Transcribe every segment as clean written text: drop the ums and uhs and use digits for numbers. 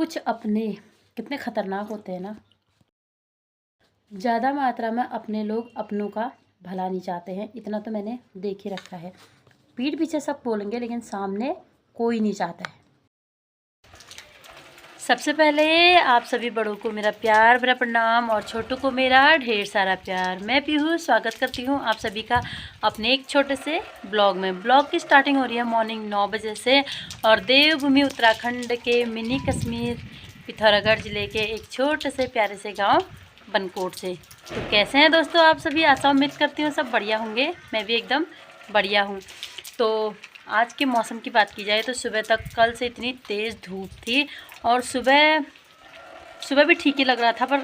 कुछ अपने कितने खतरनाक होते हैं ना। ज़्यादा मात्रा में अपने लोग अपनों का भला नहीं चाहते हैं, इतना तो मैंने देख ही रखा है। पीठ पीछे सब बोलेंगे लेकिन सामने कोई नहीं चाहता है। सबसे पहले आप सभी बड़ों को मेरा प्यार भरा प्रणाम और छोटों को मेरा ढेर सारा प्यार। मैं पीहू स्वागत करती हूँ आप सभी का अपने एक छोटे से ब्लॉग में। ब्लॉग की स्टार्टिंग हो रही है मॉर्निंग 9 बजे से और देवभूमि उत्तराखंड के मिनी कश्मीर पिथौरागढ़ ज़िले के एक छोटे से प्यारे से गांव बनकोट से। तो कैसे हैं दोस्तों आप सभी? आशा उम्मीद करती हूँ सब बढ़िया होंगे। मैं भी एकदम बढ़िया हूँ। तो आज के मौसम की बात की जाए तो सुबह तक कल से इतनी तेज़ धूप थी और सुबह भी ठीक ही लग रहा था, पर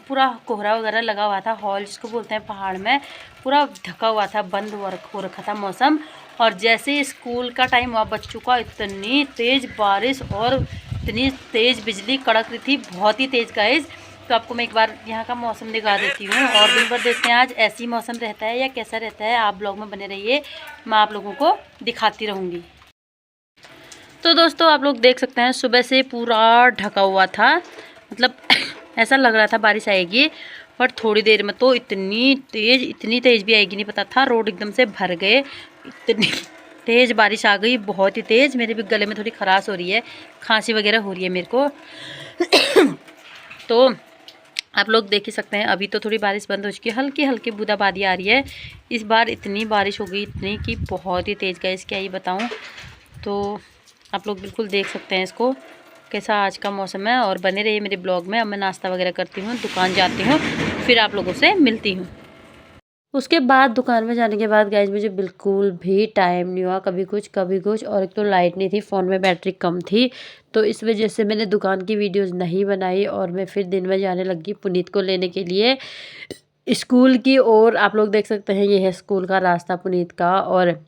पूरा कोहरा वगैरह लगा हुआ था। हॉल जिसको बोलते हैं पहाड़ में, पूरा ढका हुआ था, बंद हो रखा था मौसम। और जैसे ही स्कूल का टाइम हुआ बच्चों का, इतनी तेज़ बारिश और इतनी तेज़ बिजली कड़क रही थी, बहुत ही तेज़ गाइस। तो आपको मैं एक बार यहाँ का मौसम दिखा देती हूँ और दिन भर देखते हैं आज ऐसी मौसम रहता है या कैसा रहता है। आप ब्लॉग में बने रहिए, मैं आप लोगों को दिखाती रहूँगी। तो दोस्तों आप लोग देख सकते हैं सुबह से पूरा ढका हुआ था, मतलब ऐसा लग रहा था बारिश आएगी, पर थोड़ी देर में तो इतनी तेज़ भी आएगी नहीं पता था। रोड एकदम से भर गए, इतनी तेज़ बारिश आ गई, बहुत ही तेज़। मेरे भी गले में थोड़ी खराश हो रही है, खांसी वगैरह हो रही है मेरे को। तो आप लोग देख ही सकते हैं अभी तो थोड़ी बारिश बंद हो चुकी है, हल्की हल्की बूंदाबांदी आ रही है। इस बार इतनी बारिश हो गई, इतनी कि बहुत ही तेज़ गैस, क्या ही बताऊँ। तो आप लोग बिल्कुल देख सकते हैं इसको कैसा आज का मौसम है। और बने रहिए मेरे ब्लॉग में। अब मैं नाश्ता वगैरह करती हूँ, दुकान जाती हूँ, फिर आप लोगों से मिलती हूँ। उसके बाद दुकान में जाने के बाद गाइज मुझे बिल्कुल भी टाइम नहीं हुआ, कभी कुछ। और एक तो लाइट नहीं थी, फ़ोन में बैटरी कम थी, तो इस वजह से मैंने दुकान की वीडियोस नहीं बनाई। और मैं फिर दिन में जाने लगी पुनीत को लेने के लिए स्कूल की ओर। आप लोग देख सकते हैं ये है स्कूल का रास्ता पुनीत का। और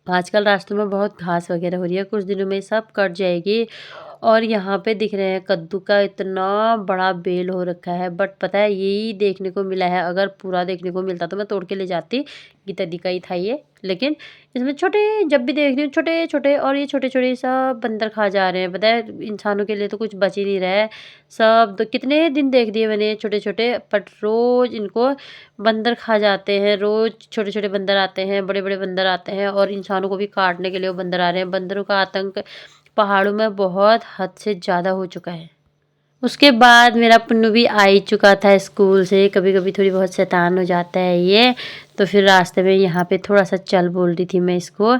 आजकल रास्तों में बहुत घास वगैरह हो रही है, कुछ दिनों में सब कट जाएगी। और यहाँ पे दिख रहे हैं कद्दू का इतना बड़ा बेल हो रखा है, बट पता है यही देखने को मिला है। अगर पूरा देखने को मिलता तो मैं तोड़ के ले जाती, गीता दी का ही था ये। लेकिन इसमें छोटे, जब भी देख रही हूँ छोटे छोटे, और ये छोटे छोटे सब बंदर खा जा रहे हैं। पता है इंसानों के लिए तो कुछ बच ही नहीं रहा है। सब तो कितने दिन देख दिए मैंने छोटे छोटे, बट रोज़ इनको बंदर खा जाते हैं। रोज़ छोटे छोटे बंदर आते हैं, बड़े बड़े बंदर आते हैं, और इंसानों को भी काटने के लिए वो बंदर आ रहे हैं। बंदरों का आतंक पहाड़ों में बहुत हद से ज़्यादा हो चुका है। उसके बाद मेरा पुन्नू भी आ ही चुका था स्कूल से। कभी कभी थोड़ी बहुत शैतान हो जाता है ये। तो फिर रास्ते में यहाँ पे थोड़ा सा चल बोल रही थी मैं इसको,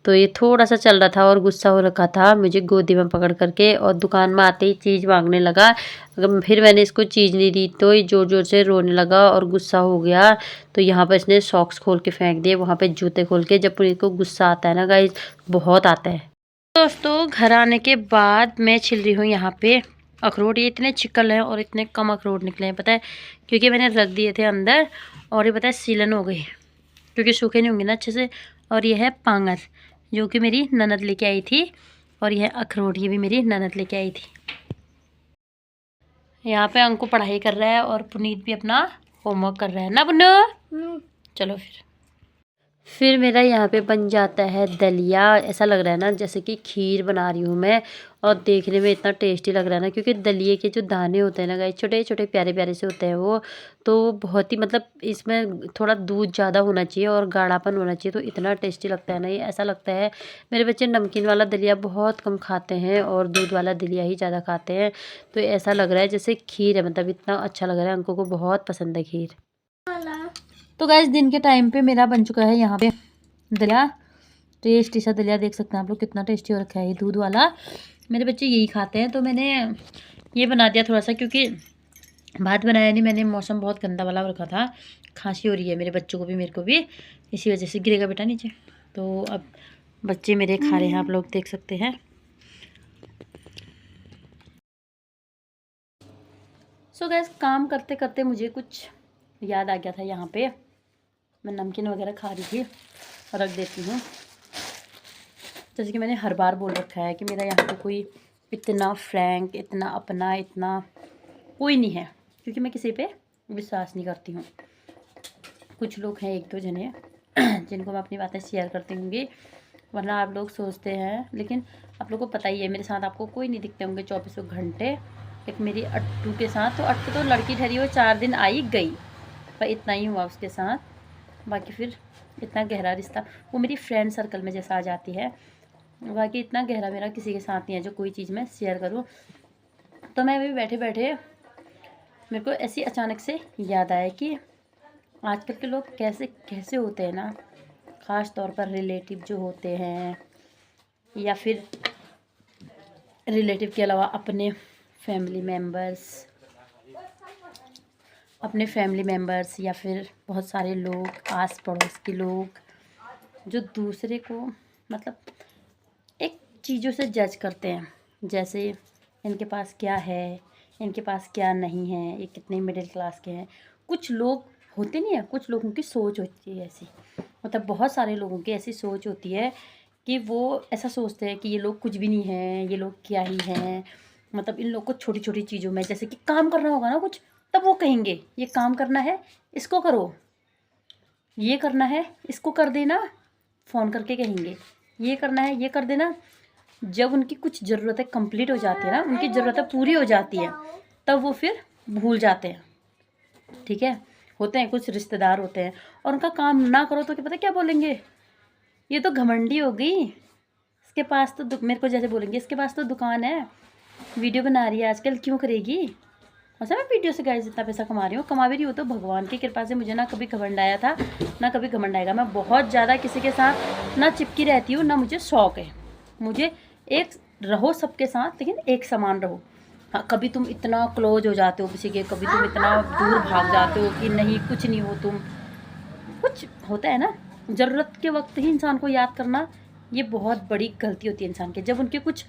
तो ये थोड़ा सा चल रहा था और गुस्सा हो रखा था मुझे गोदी में पकड़ करके, और दुकान में आते ही चीज़ मांगने लगा। फिर मैंने इसको चीज़ नहीं दी तो ये ज़ोर ज़ोर से रोने लगा और गुस्सा हो गया। तो यहाँ पर इसने सॉक्स खोल के फेंक दिए, वहाँ पे जूते खोल के। जब पुनीत को गुस्सा आता है ना गाइस, बहुत आता है। दोस्तों घर आने के बाद मैं छिल रही हूँ यहाँ पे अखरोट। ये इतने चिकल हैं और इतने कम अखरोट निकले हैं, पता है, क्योंकि मैंने रख दिए थे अंदर। और ये पता है सीलन हो गई, क्योंकि सूखे नहीं होंगे ना अच्छे से। और ये है पांगस, जो कि मेरी ननद लेके आई थी। और यह अखरोट, ये भी मेरी ननद लेके आई थी। यहाँ पे अंकु पढ़ाई कर रहा है और पुनीत भी अपना होमवर्क कर रहा है ना पुन्नू। चलो फिर मेरा यहाँ पे बन जाता है दलिया। ऐसा लग रहा है ना जैसे कि खीर बना रही हूँ मैं, और देखने में इतना टेस्टी लग रहा है ना, क्योंकि दलिए के जो दाने होते हैं ना गाइस, छोटे छोटे प्यारे प्यारे से होते हैं वो। तो बहुत ही, मतलब इसमें थोड़ा दूध ज़्यादा होना चाहिए और गाढ़ापन होना चाहिए, तो इतना टेस्टी लगता है ना ये। ऐसा लगता है मेरे बच्चे नमकीन वाला दलिया बहुत कम खाते हैं और दूध वाला दलिया ही ज़्यादा खाते हैं। तो ऐसा लग रहा है जैसे खीर है, मतलब इतना अच्छा लग रहा है। उनको को बहुत पसंद है खीर। तो गाइस दिन के टाइम पे मेरा बन चुका है यहाँ पे दलिया। टेस्टी सा दलिया, देख सकते हैं आप लोग कितना टेस्टी हो रखा है ये दूध वाला। मेरे बच्चे यही खाते हैं, तो मैंने ये बना दिया थोड़ा सा, क्योंकि भात बनाया नहीं मैंने। मौसम बहुत गंदा वाला रखा था, खांसी हो रही है मेरे बच्चों को भी मेरे को भी, इसी वजह से। गिरेगा बेटा नीचे। तो अब बच्चे मेरे खा रहे हैं, आप लोग देख सकते हैं। सो गैस काम करते करते मुझे कुछ याद आ गया था। यहाँ पे मैं नमकीन वगैरह खा रही थी, रख देती हूँ। जैसे कि मैंने हर बार बोल रखा है कि मेरा यहाँ पे कोई इतना फ्रैंक, इतना अपना, इतना कोई नहीं है, क्योंकि मैं किसी पे विश्वास नहीं करती हूँ। कुछ लोग हैं, एक दो जने जिनको मैं अपनी बातें शेयर करती होंगी, वरना आप लोग सोचते हैं, लेकिन आप लोग को पता ही है मेरे साथ आपको कोई नहीं दिखते होंगे 24 घंटे। एक मेरी अट्टू के साथ, तो अट्टू तो लड़की ठहरी वो 4 दिन आई गई, पर इतना ही हुआ उसके साथ। बाकी फिर इतना गहरा रिश्ता वो मेरी फ्रेंड सर्कल में जैसा आ जाती है, बाकी इतना गहरा मेरा किसी के साथ नहीं है जो कोई चीज़ मैं शेयर करूँ। तो मैं अभी बैठे बैठे मेरे को ऐसी अचानक से याद आया कि आजकल के लोग कैसे कैसे होते हैं ना, ख़ास तौर पर रिलेटिव जो होते हैं, या फिर रिलेटिव के अलावा अपने फैमिली मेम्बर्स या फिर बहुत सारे लोग, आस पड़ोस के लोग, जो दूसरे को मतलब एक चीज़ों से जज करते हैं। जैसे इनके पास क्या है, इनके पास क्या नहीं है, ये कितने मिडिल क्लास के हैं। कुछ लोग होते नहीं है, कुछ लोगों की सोच होती है ऐसी, मतलब बहुत सारे लोगों की ऐसी सोच होती है कि वो ऐसा सोचते हैं कि ये लोग कुछ भी नहीं हैं, ये लोग क्या ही हैं। मतलब इन लोग को छोटी छोटी चीज़ों में, जैसे कि काम करना होगा ना कुछ, तब वो कहेंगे ये काम करना है इसको करो, ये करना है इसको कर देना, फ़ोन करके कहेंगे ये करना है ये कर देना। जब उनकी कुछ ज़रूरतें कंप्लीट हो जाती है ना, उनकी ज़रूरतें पूरी हो जाती है, तब वो फिर भूल जाते हैं। ठीक है, होते हैं कुछ रिश्तेदार होते हैं, और उनका काम ना करो तो क्या पता क्या बोलेंगे, ये तो घमंडी हो गई, इसके पास तो मेरे को जैसे बोलेंगे इसके पास तो दुकान है, वीडियो बना रही है आजकल, क्यों करेगी। अच्छा, मैं वीडियो से गाइस इतना पैसा कमा रही हूँ, कमा भी रही हूँ, तो भगवान की कृपा से मुझे ना कभी घमंड आया था, ना कभी घमंड आएगा। मैं बहुत ज़्यादा किसी के साथ ना चिपकी रहती हूँ, ना मुझे शौक है। मुझे एक रहो सबके साथ, लेकिन एक समान रहो। हाँ, कभी तुम इतना क्लोज हो जाते हो किसी के, कभी तुम इतना दूर भाग जाते हो कि नहीं कुछ नहीं हो तुम, कुछ होता है ना, ज़रूरत के वक्त ही इंसान को याद करना, ये बहुत बड़ी गलती होती है इंसान की। जब उनके कुछ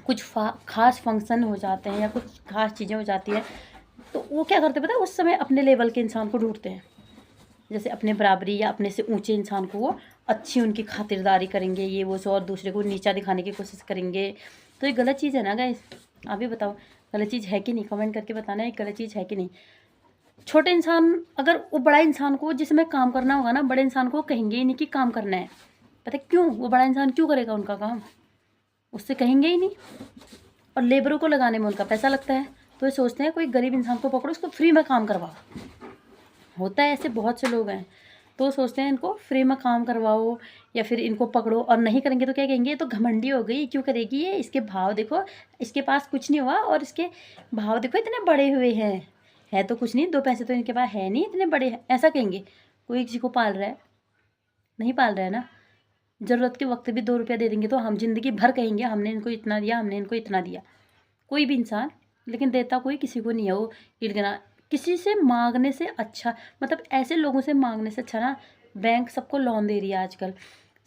कुछ खास फंक्शन हो जाते हैं या कुछ खास चीज़ें हो जाती हैं, तो वो क्या करते हैं पता है, उस समय अपने लेवल के इंसान को ढूंढते हैं, जैसे अपने बराबरी या अपने से ऊंचे इंसान को वो अच्छी उनकी खातिरदारी करेंगे, ये वो सो, और दूसरे को नीचा दिखाने की कोशिश करेंगे। तो ये गलत चीज़ है ना गाइस, आप भी बताओ गलत चीज़ है कि नहीं, कमेंट करके बताना ये गलत चीज़ है कि नहीं। छोटे इंसान अगर वो बड़ा इंसान को जिसमें काम करना होगा ना, बड़े इंसान को कहेंगे ही नहीं कि काम करना है। पता है क्यों? वो बड़ा इंसान क्यों करेगा उनका काम, उससे कहेंगे ही नहीं। और लेबरों को लगाने में उनका पैसा लगता है, तो ये सोचते हैं कोई गरीब इंसान को पकड़ो, उसको फ्री में काम करवाओ। होता है ऐसे, बहुत से लोग हैं, तो सोचते हैं इनको फ्री में काम करवाओ या फिर इनको पकड़ो, और नहीं करेंगे तो क्या कहेंगे, ये तो घमंडी हो गई, क्यों करेगी ये, इसके भाव देखो, इसके पास कुछ नहीं हुआ और इसके भाव देखो इतने बड़े हुए हैं, है तो कुछ नहीं, 2 पैसे तो इनके पास है नहीं, इतने बड़े हैं, ऐसा कहेंगे। कोई किसी को पाल रहा है? नहीं पाल रहा है ना। ज़रूरत के वक्त भी 2 रुपया दे देंगे तो हम ज़िंदगी भर कहेंगे हमने इनको इतना दिया, हमने इनको इतना दिया। कोई भी इंसान, लेकिन देता कोई किसी को नहीं है। वो गिड़गिड़ा किसी से मांगने से अच्छा, मतलब ऐसे लोगों से मांगने से अच्छा ना, बैंक सबको लोन दे रही है आजकल,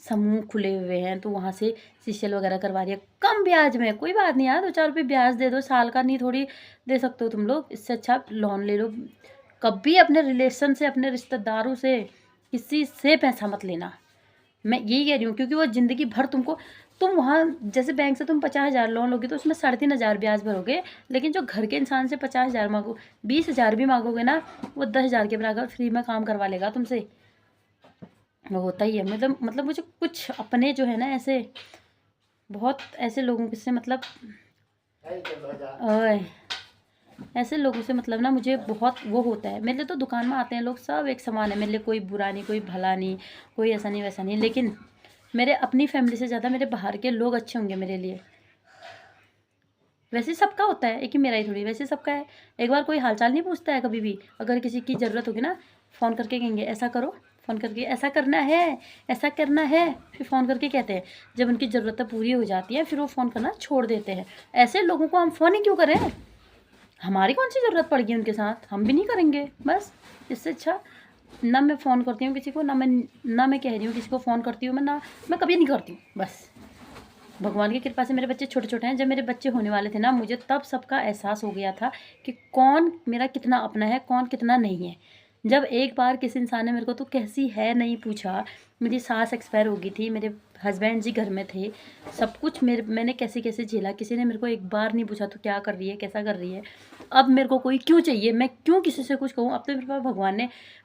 समूह खुले हुए हैं, तो वहाँ से सीसीएल वगैरह करवा रही है कम ब्याज में। कोई बात नहीं यार, 2-4 रुपये ब्याज दे दो, साल का नहीं थोड़ी दे सकते हो तुम लोग, इससे अच्छा लोन ले लो। कभी अपने रिलेशन से, अपने रिश्तेदारों से, किसी से पैसा मत लेना, मैं यही कह रही हूँ। क्योंकि वो ज़िंदगी भर तुमको, तुम वहाँ जैसे बैंक से तुम 50,000 लोन लोगे तो उसमें 3,500 ब्याज भरोगे, लेकिन जो घर के इंसान से 50,000 मांगो, 20,000 भी मांगोगे ना, वो 10,000 के बराबर फ्री में काम करवा लेगा तुमसे। वो होता ही है। मतलब मुझे कुछ अपने जो है ना, ऐसे बहुत ऐसे लोगों से मतलब ओए ऐसे लोगों से मतलब ना मुझे बहुत वो होता है। मेरे लिए तो दुकान में आते हैं लोग सब एक समान है, मेरे लिए कोई बुरा नहीं, कोई भला नहीं, कोई ऐसा नहीं वैसा नहीं, लेकिन मेरे अपनी फैमिली से ज़्यादा मेरे बाहर के लोग अच्छे होंगे मेरे लिए। वैसे सबका होता है, एक ही मेरा ही थोड़ी, वैसे सबका है। एक बार कोई हालचाल नहीं पूछता है कभी भी, अगर किसी की ज़रूरत होगी ना, फ़ोन करके कहेंगे ऐसा करो, फ़ोन करके ऐसा करना है, ऐसा करना है, फिर फ़ोन करके कहते हैं। जब उनकी ज़रूरतें पूरी हो जाती हैं फिर वो फ़ोन करना छोड़ देते हैं। ऐसे लोगों को हम फ़ोन ही क्यों करें, हमारी कौन सी ज़रूरत पड़ गई उनके साथ, हम भी नहीं करेंगे बस। इससे अच्छा ना मैं फ़ोन करती हूँ किसी को, ना मैं कह रही हूँ किसी को फ़ोन करती हूँ, मैं कभी नहीं करती हूँ बस। भगवान की कृपा से मेरे बच्चे छोटे छोटे हैं। जब मेरे बच्चे होने वाले थे ना, मुझे तब सबका एहसास हो गया था कि कौन मेरा कितना अपना है, कौन कितना नहीं है। जब एक बार किसी इंसान ने मेरे को तो कैसी है नहीं पूछा, मेरी सास एक्सपायर हो गई थी, मेरे हस्बैंड जी घर में थे, सब कुछ मैंने कैसे कैसे झेला, किसी ने मेरे को एक बार नहीं पूछा तो क्या कर रही है, कैसा कर रही है। अब मेरे को कोई क्यों चाहिए, मैं क्यों किसी से कुछ कहूँ। अब तो मेरे पास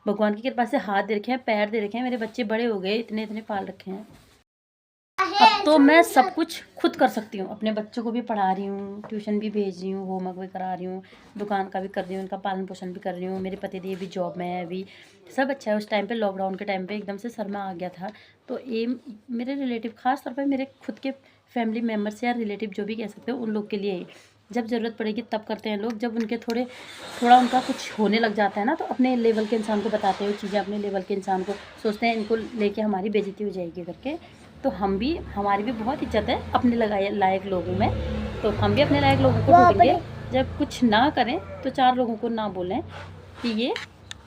भगवान की कृपा से हाथ दे रखे हैं, पैर दे रखे हैं, मेरे बच्चे बड़े हो गए, इतने इतने पाल रखे हैं। अब तो मैं सब कुछ खुद कर सकती हूँ। अपने बच्चों को भी पढ़ा रही हूँ, ट्यूशन भी भेज रही हूँ, होमवर्क भी करा रही हूँ, दुकान का भी कर रही हूँ, उनका पालन पोषण भी कर रही हूँ। मेरे पतिदेव भी जॉब में है अभी, सब अच्छा है। उस टाइम पे लॉकडाउन के टाइम पे एकदम से सर में आ गया था, तो ये मेरे रिलेटिव, खास तौर पर मेरे खुद के फैमिली मेम्बर्स या रिलेटिव जो भी कह सकते हो, उन लोग के लिए जब ज़रूरत पड़ेगी तब करते हैं लोग। जब उनके थोड़ा उनका कुछ होने लग जाता है ना, तो अपने लेवल के इंसान को बताते हैं वो चीज़ें, अपने लेवल के इंसान को सोचते हैं इनको लेके हमारी बेइज्जती हो जाएगी करके। तो हमारी भी बहुत इज्जत है अपने लायक लोगों में, तो हम भी अपने लायक लोगों को ढूंढेंगे। जब कुछ ना करें तो 4 लोगों को ना बोलें कि ये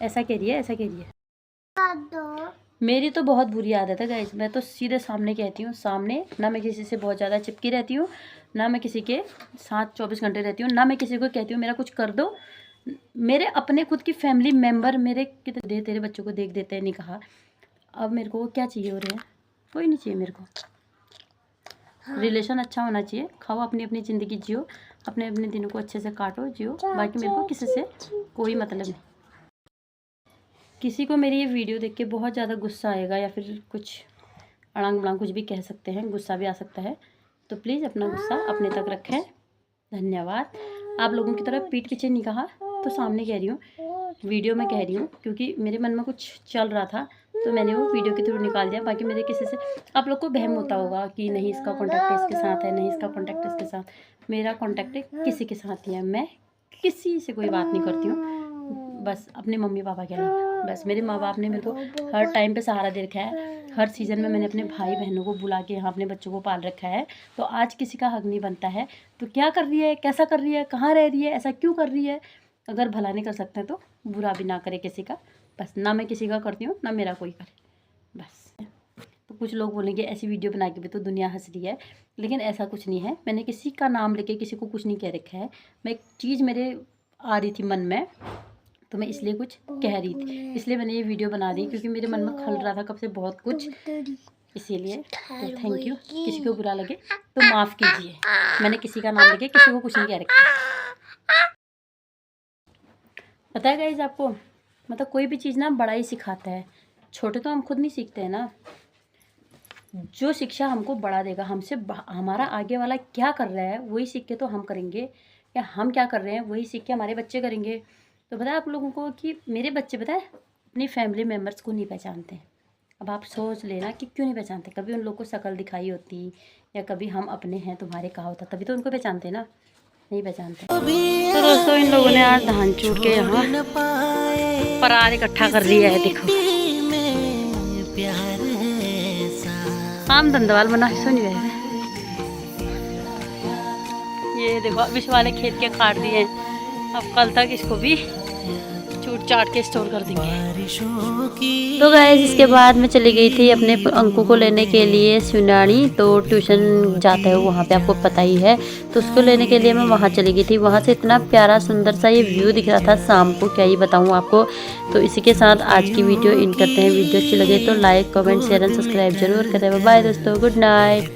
ऐसा कह रही है, ऐसा कह रही है। मेरी तो बहुत बुरी आदत है गाइस, मैं तो सीधे सामने कहती हूँ, सामने। ना मैं किसी से बहुत ज़्यादा चिपकी रहती हूँ, ना मैं किसी के साथ 24 घंटे रहती हूँ, ना मैं किसी को कहती हूँ मेरा कुछ कर दो। मेरे अपने खुद की फैमिली मेम्बर मेरे कितने तेरे बच्चों को देख देते हैं, नहीं कहा। अब मेरे को क्या चाहिए हो रहे हैं, कोई नहीं चाहिए मेरे को। हाँ। रिलेशन अच्छा होना चाहिए, खाओ अपनी अपनी ज़िंदगी जियो, अपने अपने दिनों को अच्छे से काटो जियो, बाकी मेरे को किसी से कोई मतलब नहीं। किसी को मेरी ये वीडियो देख के बहुत ज़्यादा गुस्सा आएगा या फिर कुछ अड़ांग बड़ांग कुछ भी कह सकते हैं, गुस्सा भी आ सकता है, तो प्लीज़ अपना गुस्सा अपने तक रखें। धन्यवाद। आप लोगों की तरफ पीठ पीछे नहीं कहा, तो सामने कह रही हूँ, वीडियो में कह रही हूँ, क्योंकि मेरे मन में कुछ चल रहा था तो मैंने वो वीडियो के थ्रू निकाल दिया। बाकी मेरे किसी से, आप लोग को वहम होता होगा कि नहीं इसका कॉन्टैक्ट इसके साथ है, नहीं इसका कॉन्टैक्ट इसके साथ। मेरा कॉन्टैक्ट किसी के साथ नहीं है, मैं किसी से कोई बात नहीं करती हूँ, बस अपने मम्मी पापा के अलावा। बस मेरे माँ बाप ने मेरे को हर टाइम पे सहारा दे रखा है, हर सीज़न में मैंने अपने भाई बहनों को बुला के यहाँ अपने बच्चों को पाल रखा है। तो आज किसी का हक नहीं बनता है तो क्या कर रही है, कैसा कर रही है, कहाँ रह रही है, ऐसा क्यों कर रही है। अगर भला नहीं कर सकते हैं तो बुरा भी ना करे किसी का, बस। ना मैं किसी का करती हूँ, ना मेरा कोई करे, बस। तो कुछ लोग बोलेंगे ऐसी वीडियो बना के भी तो दुनिया हंस रही है, लेकिन ऐसा कुछ नहीं है। मैंने किसी का नाम लेके किसी को कुछ नहीं कह रखा है। मैं एक चीज़ मेरे आ रही थी मन में, तो मैं इसलिए कुछ कह रही थी, इसलिए मैंने ये वीडियो बना दी, क्योंकि मेरे मन में खल रहा था कब से बहुत कुछ, इसीलिए। तो थैंक यू। किसी को बुरा लगे तो माफ़ कीजिए, मैंने किसी का नाम लेके किसी को कुछ नहीं कह रखा। पता है गाइस आपको, मतलब कोई भी चीज़ ना बड़ा ही सिखाता है, छोटे तो हम खुद नहीं सीखते हैं ना। जो शिक्षा हमको बड़ा देगा, हमसे हमारा आगे वाला क्या कर रहा है वही सीख के तो हम करेंगे, या हम क्या कर रहे हैं वही सीख के हमारे बच्चे करेंगे। तो पता है आप लोगों को कि मेरे बच्चे पता है अपनी फैमिली मेम्बर्स को नहीं पहचानते। अब आप सोच लेना कि क्यों नहीं पहचानते। कभी उन लोग को शक्ल दिखाई होती, या कभी हम अपने हैं तुम्हारे कहा होता, तभी तो उनको पहचानते ना, नहीं पहचानते। तो दोस्तों इन लोगों ने आज धान चूर के यहाँ परार इकट्ठा कर लिया है। देखो आम धंधवाल बना सुन गए। ये देखो विश्व वाले खेत के काट दिए हैं, अब कल तक इसको भी चूट चाट के स्टोर कर देंगे। तो गाइस इसके बाद मैं चली गई थी अपने अंकु को लेने के लिए सुनानी, तो ट्यूशन जाता है वहाँ पे, आपको पता ही है। तो उसको लेने के लिए मैं वहाँ चली गई थी। वहाँ से इतना प्यारा सुंदर सा ये व्यू दिख रहा था शाम को, क्या ही बताऊँ आपको। तो इसी के साथ आज की वीडियो इन करते हैं। वीडियो अच्छी लगे तो like comment share and subscribe जरूर करें। बाय दोस्तों, गुड नाइट।